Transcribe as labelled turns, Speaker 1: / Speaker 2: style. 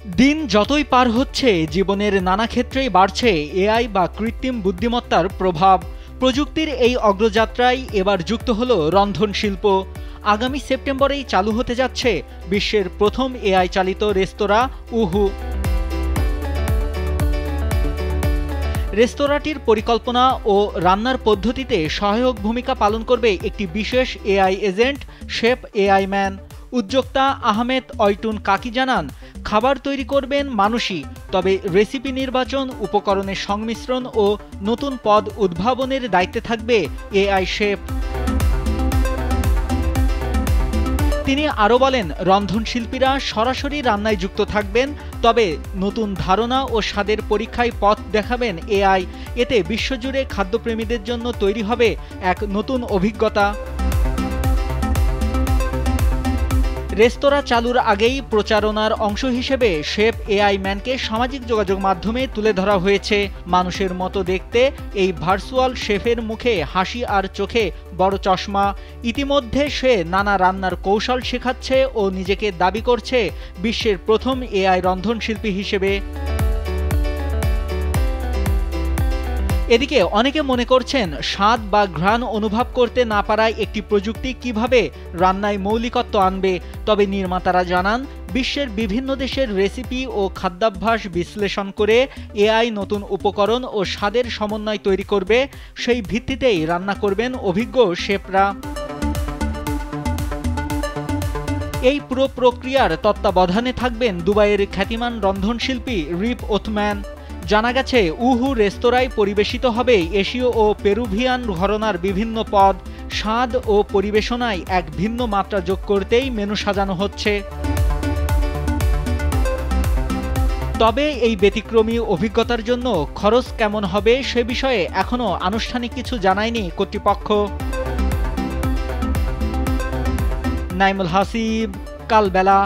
Speaker 1: দিন যতই পার হচ্ছে জীবনের নানা ক্ষেত্রেই বাড়ছে এআই বা কৃত্রিম বুদ্ধিমত্তার প্রভাব। প্রযুক্তির এই অগ্রযাত্রায় এবার যুক্ত হলো রন্ধনশিল্প। আগামী সেপ্টেম্বরেই চালু হতে যাচ্ছে বিশ্বের প্রথম এআই চালিত রেস্তোরাঁ উহু। রেস্তোরাঁটির পরিকল্পনা ও রান্নার পদ্ধতিতে সহায়ক ভূমিকা পালন করবে একটি বিশেষ AI agent, chef AI man. উদ্যোক্তা আহমেদ অয়টুন কাকি জানান, খাবার তৈরি করবেন মানুষই, তবে রেসিপি নির্বাচন, উপকরণের সংমিশ্রণ ও নতুন পদ উদ্ভাবনের দায়িত্বে থাকবে এআই শেফ। তিনি আরও বলেন, রন্ধনশিল্পীরা সরাসরি রান্নায় যুক্ত থাকবেন, তবে নতুন ধারণা ও স্বাদের পরীক্ষায় পথ দেখাবেন এআই। এতে বিশ্বজুড়ে খাদ্যপ্রেমীদের জন্য তৈরি হবে এক নতুন অভিজ্ঞতা। রেস্তোরাঁ চালুর আগেই প্রচারণার অংশ হিসেবে শেফ এআই ম্যানকে সামাজিক যোগাযোগ মাধ্যমে তুলে ধরা হয়েছে। মানুষের মতো দেখতে এই ভার্চুয়াল শেফের মুখে হাসি আর চোখে বড় চশমা। ইতিমধ্যে সে নানা রান্নার কৌশল শেখাচ্ছে ও নিজেকে দাবি করছে বিশ্বের প্রথম এআই রন্ধনশিল্পী হিসেবে। এদিকে অনেকে মনে করছেন, স্বাদ বা ঘ্রাণ অনুভব করতে না পারায় একটি প্রযুক্তি কিভাবে রান্নায় মৌলিকত্ব আনবে। তবে নির্মাতারা জানান, বিশ্বের বিভিন্ন দেশের রেসিপি ও খাদ্যাভ্যাস বিশ্লেষণ করে এআই নতুন উপকরণ ও স্বাদের সমন্বয় তৈরি করবে। সেই ভিত্তিতেই রান্না করবেন অভিজ্ঞ শেফরা। এই পুরো প্রক্রিয়ার তত্ত্বাবধানে থাকবেন দুবাইয়ের খ্যাতিমান রন্ধনশিল্পী রিপ ওথম্যান। জানা গেছে, উহু রেস্তোরাঁয় পরিবেশিত হবে এশীয় ও পেরুভিয়ান ঘরানার বিভিন্ন পদ। স্বাদ ও পরিবেশনায় এক ভিন্ন মাত্রা যোগ করতেই মেনু সাজানো হচ্ছে। তবে এই ব্যতিক্রমী অভিজ্ঞতার জন্য খরচ কেমন হবে সে বিষয়ে এখনও আনুষ্ঠানিক কিছু জানায়নি কর্তৃপক্ষ। নাইমুল হাসিব, কালবেলা।